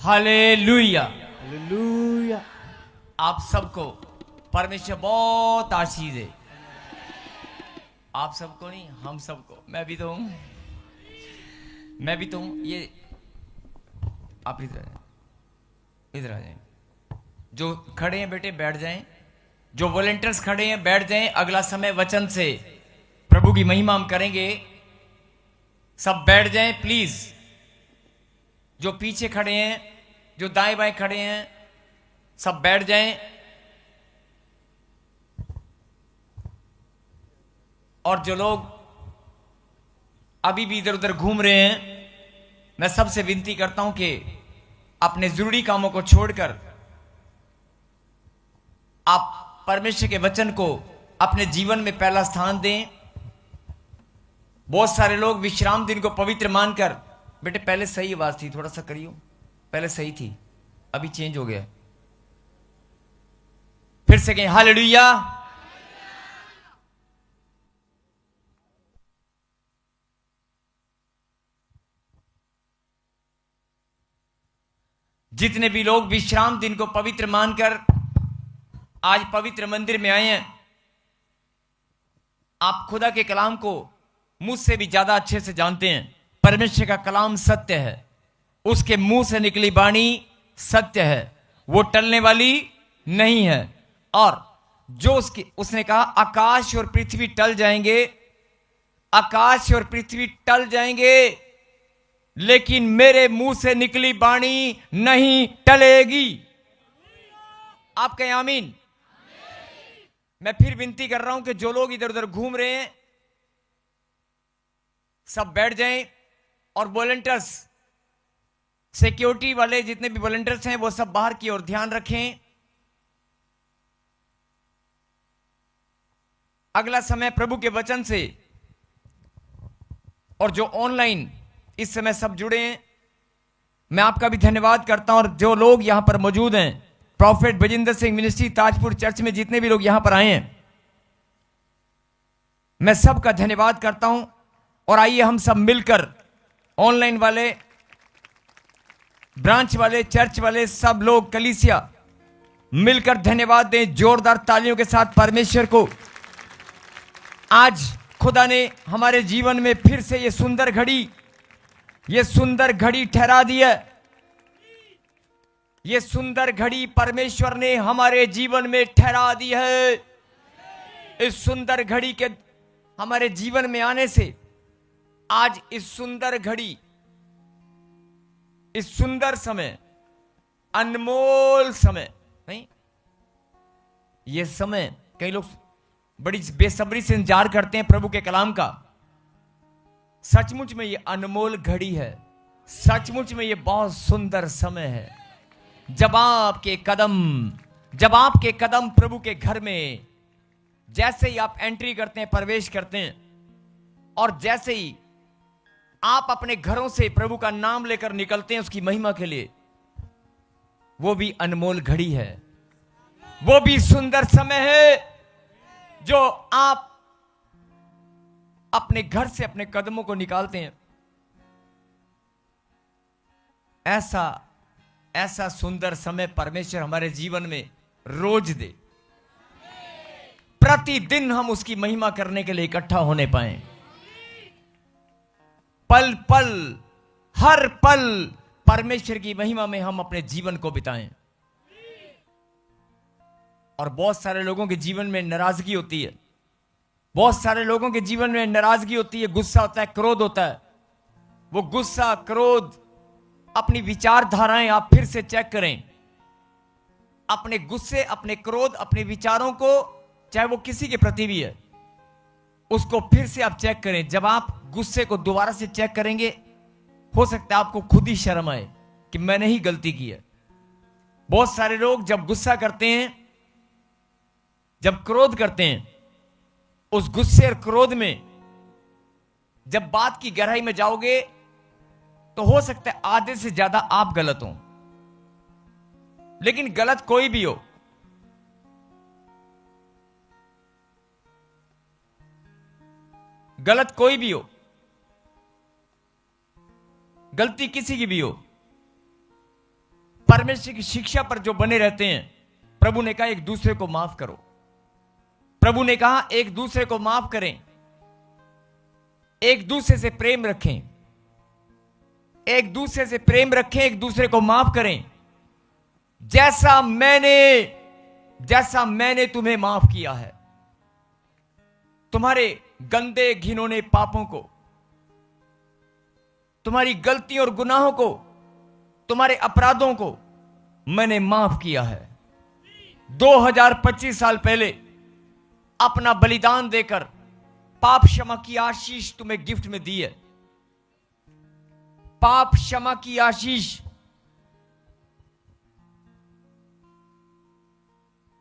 Hallelujah. Hallelujah. आप सबको परमेश्वर बहुत आशीष दे। आप सबको नहीं, हम सबको। मैं भी तो हूं, मैं भी तो हूं। ये आप इधर आ जाए। जो खड़े हैं बेटे बैठ जाएं। जो वॉलेंटियर्स खड़े हैं बैठ जाएं। अगला समय वचन से प्रभु की महिमा हम करेंगे। सब बैठ जाएं प्लीज। जो पीछे खड़े हैं, जो दाएं बाएं खड़े हैं, सब बैठ जाएं। और जो लोग अभी भी इधर उधर घूम रहे हैं, मैं सबसे विनती करता हूं कि अपने जरूरी कामों को छोड़कर आप परमेश्वर के वचन को अपने जीवन में पहला स्थान दें। बहुत सारे लोग विश्राम दिन को पवित्र मानकर, बेटे पहले सही आवाज थी, थोड़ा सा करियो। पहले सही थी, अभी चेंज हो गया। फिर से कहें हालेलुया। जितने भी लोग विश्राम दिन को पवित्र मानकर आज पवित्र मंदिर में आए हैं, आप खुदा के कलाम को मुझसे भी ज्यादा अच्छे से जानते हैं। परमेश्वर का कलाम सत्य है, उसके मुंह से निकली वाणी सत्य है, वो टलने वाली नहीं है। और जो उसने कहा आकाश और पृथ्वी टल जाएंगे, आकाश और पृथ्वी टल जाएंगे, लेकिन मेरे मुंह से निकली वाणी नहीं टलेगी। आप कहें आमीन। मैं फिर विनती कर रहा हूं कि जो लोग इधर उधर घूम रहे हैं सब बैठ जाएं। और वॉलंटियर्स, सिक्योरिटी वाले जितने भी वॉलंटियर्स हैं वो सब बाहर की ओर ध्यान रखें। अगला समय प्रभु के वचन से, और जो ऑनलाइन इस समय सब जुड़े हैं, मैं आपका भी धन्यवाद करता हूं। और जो लोग यहां पर मौजूद हैं, prophet Bajinder Singh ministry Tajpur church में जितने भी लोग यहां पर आए हैं, मैं सबका धन्यवाद करता हूं। और आइए हम सब मिलकर, ऑनलाइन वाले, ब्रांच वाले, चर्च वाले, सब लोग कलीसिया मिलकर धन्यवाद दें जोरदार तालियों के साथ परमेश्वर को। आज खुदा ने हमारे जीवन में फिर से ये सुंदर घड़ी ठहरा दी है। ये सुंदर घड़ी परमेश्वर ने हमारे जीवन में ठहरा दी है। इस सुंदर घड़ी के हमारे जीवन में आने से आज इस सुंदर घड़ी, इस सुंदर समय, अनमोल समय नहीं, ये समय कई लोग बड़ी बेसब्री से इंतजार करते हैं प्रभु के कलाम का। सचमुच में ये अनमोल घड़ी है, सचमुच में ये बहुत सुंदर समय है। जब आपके कदम प्रभु के घर में, जैसे ही आप एंट्री करते हैं, प्रवेश करते हैं, और जैसे ही आप अपने घरों से प्रभु का नाम लेकर निकलते हैं उसकी महिमा के लिए, वो भी अनमोल घड़ी है, वो भी सुंदर समय है जो आप अपने घर से अपने कदमों को निकालते हैं। ऐसा सुंदर समय परमेश्वर हमारे जीवन में रोज दे, प्रतिदिन हम उसकी महिमा करने के लिए इकट्ठा होने पाए। पल पल, हर पल परमेश्वर की महिमा में हम अपने जीवन को बिताएं। और बहुत सारे लोगों के जीवन में नाराजगी होती है, बहुत सारे लोगों के जीवन में नाराजगी होती है, गुस्सा होता है, क्रोध होता है। वो गुस्सा, क्रोध, अपनी विचारधाराएं आप फिर से चेक करें। अपने गुस्से, अपने क्रोध, अपने विचारों को, चाहे वो किसी के प्रति भी है, उसको फिर से आप चेक करें। जब आप गुस्से को दोबारा से चेक करेंगे, हो सकता है आपको खुद ही शर्म आए कि मैंने ही गलती की है। बहुत सारे लोग जब गुस्सा करते हैं, जब क्रोध करते हैं, उस गुस्से और क्रोध में जब बात की गहराई में जाओगे तो हो सकता है आधे से ज्यादा आप गलत हो। लेकिन गलत कोई भी हो, गलत कोई भी हो, गलती किसी की भी हो, परमेश्वर की शिक्षा पर जो बने रहते हैं, प्रभु ने कहा एक दूसरे को माफ करो। प्रभु ने कहा एक दूसरे को माफ करें, एक दूसरे से प्रेम रखें, एक दूसरे से प्रेम रखें, एक दूसरे को माफ करें, जैसा मैंने तुम्हें माफ किया है। तुम्हारे गंदे घिनौने पापों को, तुम्हारी गलतियों और गुनाहों को, तुम्हारे अपराधों को मैंने माफ किया है। 2025 साल पहले अपना बलिदान देकर पाप क्षमा की आशीष तुम्हें गिफ्ट में दी है। पाप क्षमा की आशीष,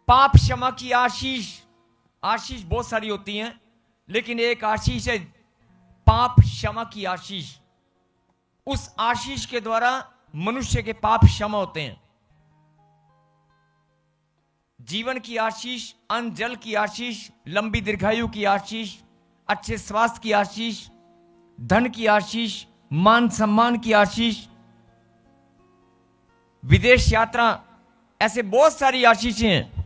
पाप क्षमा की आशीष बहुत सारी होती हैं, लेकिन एक आशीष है पाप क्षमा की आशीष। उस आशीष के द्वारा मनुष्य के पाप क्षमा होते हैं। जीवन की आशीष, अन्न जल की आशीष, लंबी दीर्घायु की आशीष, अच्छे स्वास्थ्य की आशीष, धन की आशीष, मान सम्मान की आशीष, विदेश यात्रा, ऐसे बहुत सारी आशीषें हैं।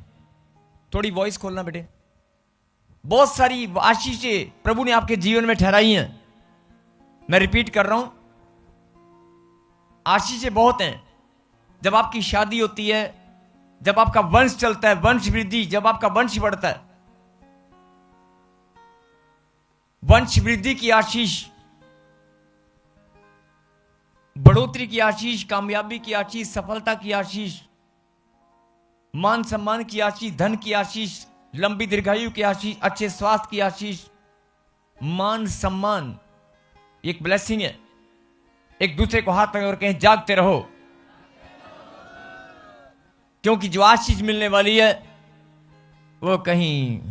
थोड़ी वॉइस खोलना बेटे। बहुत सारी आशीषें प्रभु ने आपके जीवन में ठहराई हैं। मैं रिपीट कर रहा हूं, आशीषें बहुत हैं। जब आपकी शादी होती है, जब आपका वंश चलता है, वंश वृद्धि, जब आपका वंश बढ़ता है, वंश वृद्धि की आशीष, बढ़ोतरी की आशीष, कामयाबी की आशीष, सफलता की आशीष, मान सम्मान की आशीष, धन की आशीष, लंबी दीर्घायु की आशीष, अच्छे स्वास्थ्य की आशीष, मान सम्मान, एक ब्लेसिंग है। एक दूसरे को हाथ में और कहें जागते रहो, क्योंकि जो आशीष मिलने वाली है वो कहीं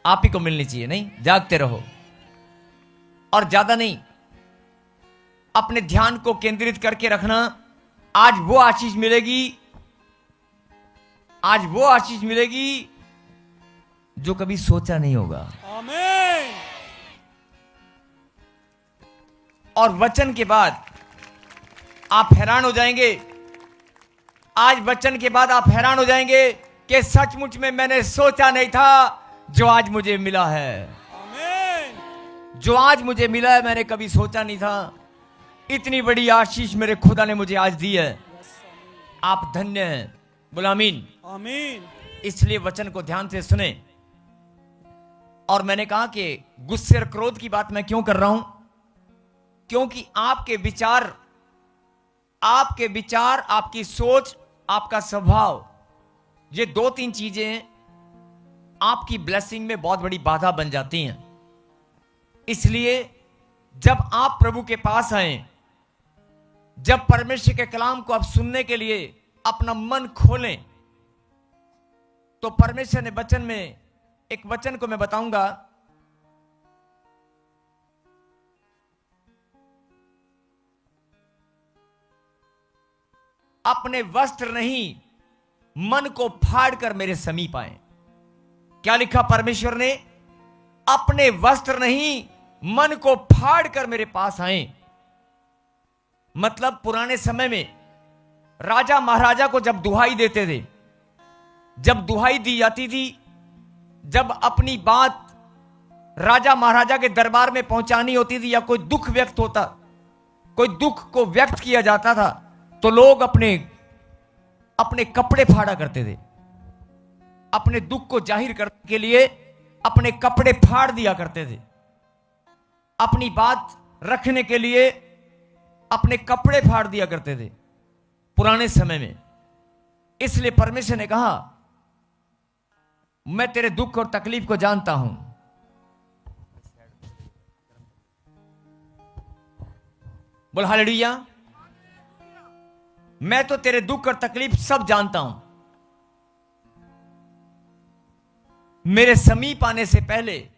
आप ही को मिलनी चाहिए। नहीं, जागते रहो। और ज्यादा नहीं, अपने ध्यान को केंद्रित करके रखना। आज वो आशीष मिलेगी, आज वो आशीष मिलेगी जो कभी सोचा नहीं होगा। आमीन। और वचन के बाद आप हैरान हो जाएंगे। आज वचन के बाद आप हैरान हो जाएंगे कि सचमुच में मैंने सोचा नहीं था जो आज मुझे मिला है। आमीन। जो आज मुझे मिला है मैंने कभी सोचा नहीं था। इतनी बड़ी आशीष मेरे खुदा ने मुझे आज दी है। आप धन्य हैं। बोलो आमीन। आमीन। इसलिए वचन को ध्यान से सुने। और मैंने कहा कि गुस्से और क्रोध की बात मैं क्यों कर रहा हूं, क्योंकि आपके विचार, आपकी सोच, आपका स्वभाव, ये 2-3 चीजें आपकी ब्लेसिंग में बहुत बड़ी बाधा बन जाती हैं। इसलिए जब आप प्रभु के पास आए, जब परमेश्वर के कलाम को आप सुनने के लिए अपना मन खोलें, तो परमेश्वर ने वचन में एक वचन को मैं बताऊंगा। अपने वस्त्र नहीं मन को फाड़कर मेरे समीप आए। क्या लिखा परमेश्वर ने? अपने वस्त्र नहीं मन को फाड़कर मेरे पास आए। मतलब पुराने समय में राजा महाराजा को जब दुहाई देते थे, जब दुहाई दी जाती थी, जब अपनी बात राजा महाराजा के दरबार में पहुंचानी होती थी, या कोई दुख व्यक्त होता, कोई दुख को व्यक्त किया जाता था, तो लोग अपने कपड़े फाड़ा करते थे। अपने दुख को जाहिर करने के लिए अपने कपड़े फाड़ दिया करते थे। अपनी बात रखने के लिए अपने कपड़े फाड़ दिया करते थे पुराने समय में। इसलिए परमेश्वर ने कहा, मैं तेरे दुख और तकलीफ को जानता हूं। बोल हालेलुया। मैं तो तेरे दुख और तकलीफ सब जानता हूं। मेरे समीप आने से पहले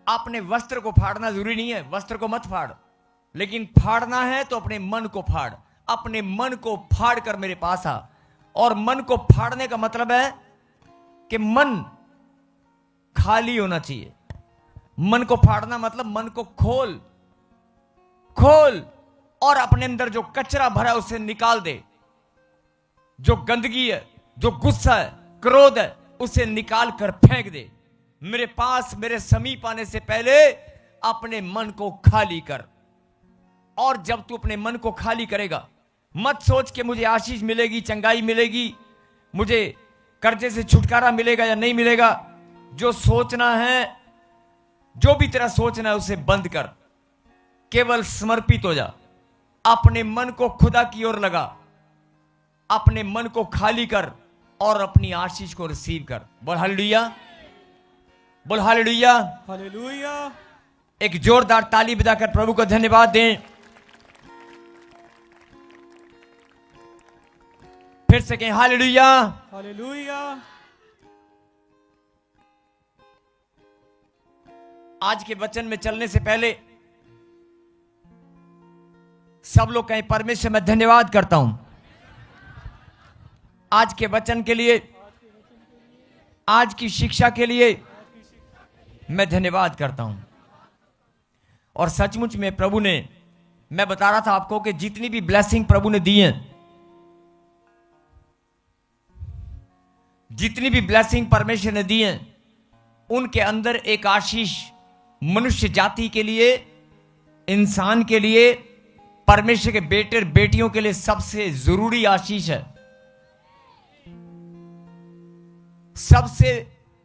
अपने वस्त्र को फाड़ना जरूरी नहीं है। वस्त्र को मत फाड़, लेकिन फाड़ना है तो अपने मन को फाड़। अपने मन को फाड़ कर मेरे पास आ। और मन को फाड़ने का मतलब है कि मन खाली होना चाहिए। मन को फाड़ना मतलब मन को खोल और अपने अंदर जो कचरा भरा उसे निकाल दे। जो गंदगी है, जो गुस्सा है, क्रोध है, उसे निकाल कर फेंक दे। मेरे पास, मेरे समीप आने से पहले अपने मन को खाली कर। और जब तू अपने मन को खाली करेगा, मत सोच के मुझे आशीष मिलेगी, चंगाई मिलेगी, मुझे कर्जे से छुटकारा मिलेगा या नहीं मिलेगा। जो सोचना है, जो भी तेरा सोचना है, उसे बंद कर। केवल समर्पित हो जा। अपने मन को खुदा की ओर लगा, अपने मन को खाली कर और अपनी आशीष को रिसीव कर। बोल हालेलुया, बोल हालेलुया। हालेलुया। एक जोरदार ताली बजाकर प्रभु को धन्यवाद दें। फिर से कहें हालेलुया। हालेलुया। आज के वचन में चलने से पहले सब लोग कहें परमेश्वर मैं धन्यवाद करता हूं आज के वचन के लिए, आज की शिक्षा के लिए मैं धन्यवाद करता हूं। और सचमुच में प्रभु ने, मैं बता रहा था आपको कि जितनी भी ब्लेसिंग प्रभु ने दी हैं, जितनी भी ब्लेसिंग परमेश्वर ने दी हैं, उनके अंदर एक आशीष मनुष्य जाति के लिए, इंसान के लिए, परमेश्वर के बेटे और बेटियों के लिए सबसे जरूरी आशीष है। सबसे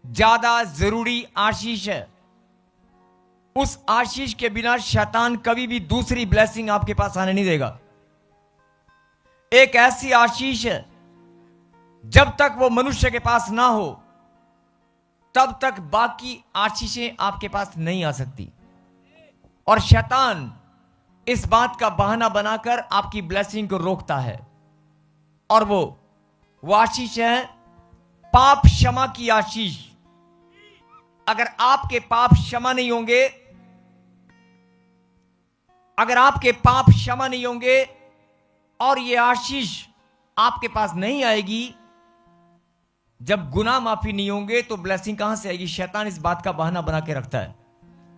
ज्यादा जरूरी आशीष है। उस आशीष के बिना शैतान कभी भी दूसरी ब्लेसिंग आपके पास आने नहीं देगा। एक ऐसी आशीष है, जब तक वो मनुष्य के पास ना हो तब तक बाकी आशीषें आपके पास नहीं आ सकती। और शैतान इस बात का बहाना बनाकर आपकी ब्लेसिंग को रोकता है। और वो आशीष है पाप क्षमा की आशीष। अगर आपके पाप क्षमा नहीं होंगे, अगर आपके पाप क्षमा नहीं होंगे और ये आशीष आपके पास नहीं आएगी, जब गुनाह माफी नहीं होंगे तो ब्लेसिंग कहां से आएगी? शैतान इस बात का बहाना बना के रखता है।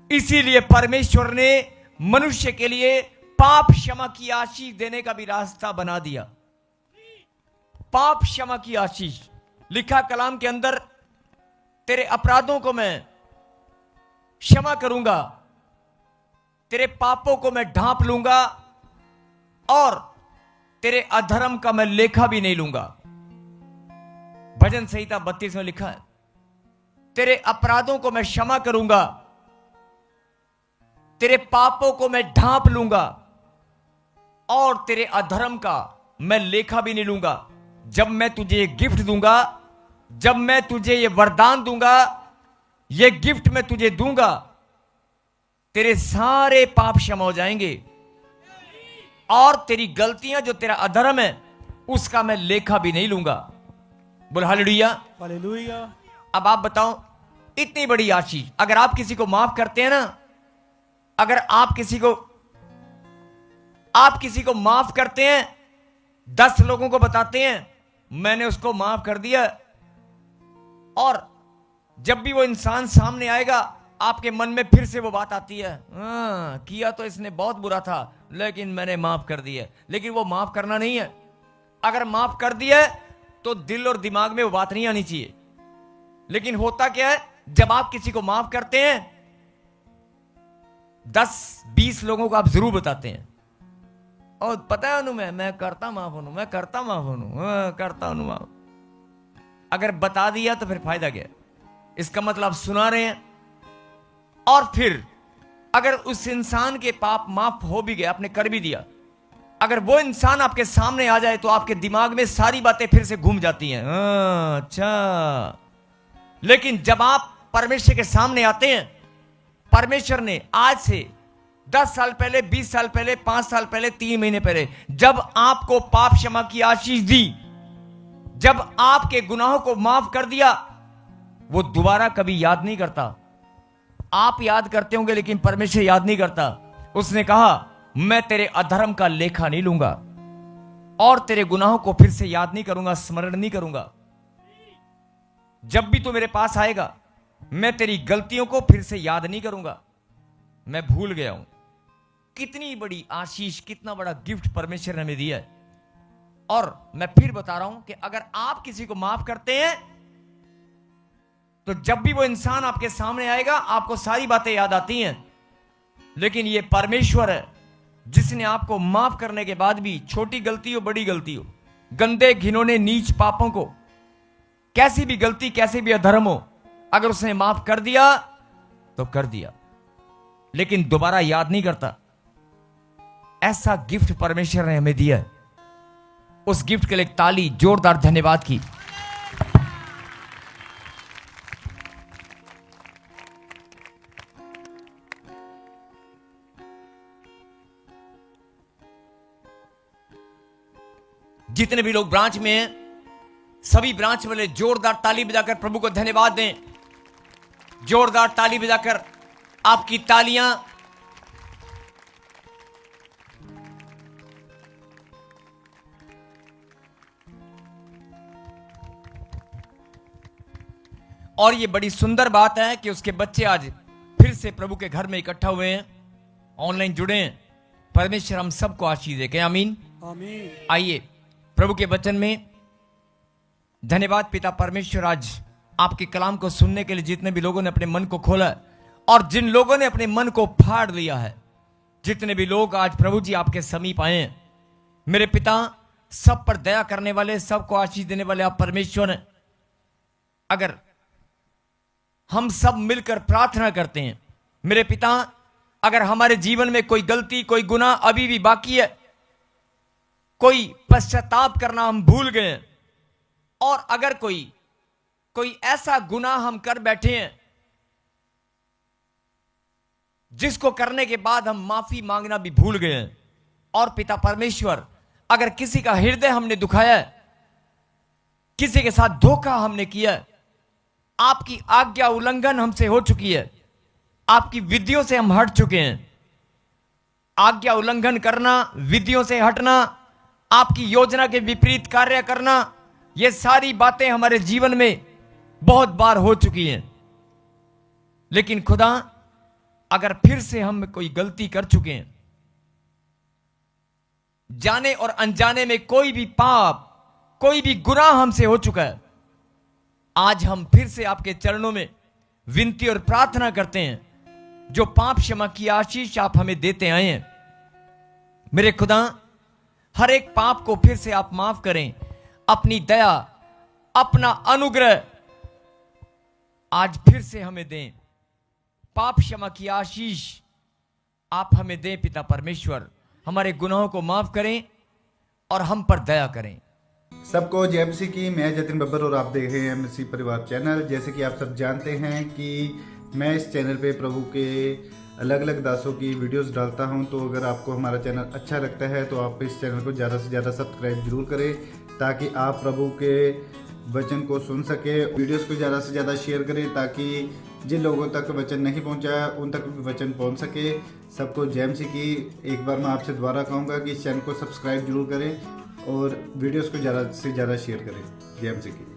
इसीलिए परमेश्वर ने मनुष्य के लिए पाप क्षमा की आशीष देने का भी रास्ता बना दिया। पाप क्षमा की आशीष लिखा कलाम के अंदर, तेरे अपराधों को मैं क्षमा करूंगा, तेरे पापों को मैं ढांप लूंगा और तेरे अधर्म का मैं लेखा भी नहीं लूंगा। भजन संहिता 32 में लिखा है, तेरे अपराधों को मैं क्षमा करूंगा, तेरे पापों को मैं ढांप लूंगा और तेरे अधर्म का मैं लेखा भी नहीं लूंगा। जब मैं तुझे ये गिफ्ट दूंगा, जब मैं तुझे ये वरदान दूंगा, ये गिफ्ट मैं तुझे दूंगा, तेरे सारे पाप क्षमा हो जाएंगे और तेरी गलतियां, जो तेरा अधर्म है, उसका मैं लेखा भी नहीं लूंगा। बोल हालेलुया। हालेलुया। अब आप बताओ, इतनी बड़ी आशीष अगर आप किसी को माफ करते हैं ना, अगर आप किसी को माफ करते हैं, 10 लोगों को बताते हैं मैंने उसको माफ कर दिया, और जब भी वो इंसान सामने आएगा आपके मन में फिर से वो बात आती है, किया तो इसने बहुत बुरा था लेकिन मैंने माफ कर दिया। लेकिन वो माफ करना नहीं है। अगर माफ कर दिया तो दिल और दिमाग में वो बात नहीं आनी चाहिए। लेकिन होता क्या है, जब आप किसी को माफ करते हैं 10-20 लोगों को आप जरूर बताते हैं, और पता है अनु मैं करता माफ हूं, मैं करता माफ हूं, करता हूं माफ। अगर बता दिया तो फिर फायदा क्या? इसका मतलब आप सुना रहे हैं। और फिर अगर उस इंसान के पाप माफ हो भी गए, आपने कर भी दिया, अगर वो इंसान आपके सामने आ जाए तो आपके दिमाग में सारी बातें फिर से घूम जाती हैं। अच्छा, लेकिन जब आप परमेश्वर के सामने आते हैं, परमेश्वर ने आज से 10 साल पहले, 20 साल पहले, 5 साल पहले, 3 महीने पहले जब आपको पाप क्षमा की आशीष दी, जब आपके गुनाहों को माफ कर दिया, वो दोबारा कभी याद नहीं करता। आप याद करते होंगे लेकिन परमेश्वर याद नहीं करता। उसने कहा मैं तेरे अधर्म का लेखा नहीं लूंगा और तेरे गुनाहों को फिर से याद नहीं करूंगा, स्मरण नहीं करूंगा। जब भी तू मेरे पास आएगा मैं तेरी गलतियों को फिर से याद नहीं करूंगा, मैं भूल गया हूं। कितनी बड़ी आशीष, कितना बड़ा गिफ्ट परमेश्वर ने हमें दिया है। और मैं फिर बता रहा हूं कि अगर आप किसी को माफ करते हैं तो जब भी वो इंसान आपके सामने आएगा आपको सारी बातें याद आती हैं। लेकिन ये परमेश्वर है जिसने आपको माफ करने के बाद भी, छोटी गलती हो बड़ी गलती हो, गंदे घिनौने नीच पापों को, कैसी भी गलती कैसे भी अधर्म हो, अगर उसने माफ कर दिया तो कर दिया, लेकिन दोबारा याद नहीं करता। ऐसा गिफ्ट परमेश्वर ने हमें दिया है। उस गिफ्ट के लिए एक ताली, जोरदार धन्यवाद की। जितने भी लोग ब्रांच में हैं, सभी ब्रांच वाले जोरदार ताली बजाकर प्रभु को धन्यवाद दें। जोरदार ताली बजाकर आपकी तालियां और ये बड़ी सुंदर बात है कि उसके बच्चे आज फिर से प्रभु के घर में इकट्ठा हुए हैं, ऑनलाइन जुड़े हैं। परमेश्वर हम सबको आशीष दे। क्या आमीन? आमीन। आइए प्रभु के वचन में। धन्यवाद पिता परमेश्वर, आज आपके कलाम को सुनने के लिए जितने भी लोगों ने अपने मन को खोला और जिन लोगों ने अपने मन को फाड़ लिया है, जितने भी लोग आज प्रभु जी आपके समीप आए हैं, मेरे पिता सब पर दया करने वाले, सबको आशीष देने वाले आप परमेश्वर हैं। अगर हम सब मिलकर प्रार्थना करते हैं, मेरे पिता, अगर हमारे जीवन में कोई गलती, कोई गुनाह अभी भी बाकी है, कोई पश्चाताप करना हम भूल गए हैं, और अगर कोई ऐसा गुनाह हम कर बैठे हैं जिसको करने के बाद हम माफी मांगना भी भूल गए हैं, और पिता परमेश्वर, अगर किसी का हृदय हमने दुखाया है, किसी के साथ धोखा हमने किया है, आपकी आज्ञा उल्लंघन हमसे हो चुकी है, आपकी विधियों से हम हट चुके हैं। आज्ञा उल्लंघन करना, विधियों से हटना, आपकी योजना के विपरीत कार्य करना, ये सारी बातें हमारे जीवन में बहुत बार हो चुकी हैं। लेकिन खुदा, अगर फिर से हम कोई गलती कर चुके हैं, जाने और अनजाने में कोई भी पाप, कोई भी गुनाह हमसे हो चुका है, आज हम फिर से आपके चरणों में विनती और प्रार्थना करते हैं, जो पाप क्षमा की आशीष आप हमें देते आए हैं। मेरे खुदा, हर एक पाप को फिर से आप माफ करें। अपनी दया, अपना अनुग्रह आज फिर से हमें दें। पाप क्षमा की आशीष आप हमें दें पिता परमेश्वर। हमारे गुनाहों को माफ करें और हम पर दया करें। सबको जय मसीह की। मैं जतिन बब्बर और आप देख रहे हैं मसीह परिवार चैनल। जैसे कि आप सब जानते हैं कि मैं इस चैनल पे प्रभु के अलग अलग दासों की वीडियोस डालता हूं, तो अगर आपको हमारा चैनल अच्छा लगता है तो आप इस चैनल को ज़्यादा से ज़्यादा सब्सक्राइब जरूर करें, ताकि आप प्रभु के वचन को सुन सके। वीडियोस को ज़्यादा से ज़्यादा शेयर करें, ताकि जिन लोगों तक वचन नहीं पहुंचा उन तक भी वचन पहुंच सके। सबको जय मसीह की। एक बार मैं आपसे दोबारा कहूँगा कि इस चैनल को सब्सक्राइब जरूर करें और वीडियोस को ज़्यादा से ज़्यादा शेयर करें। जय मसीह की।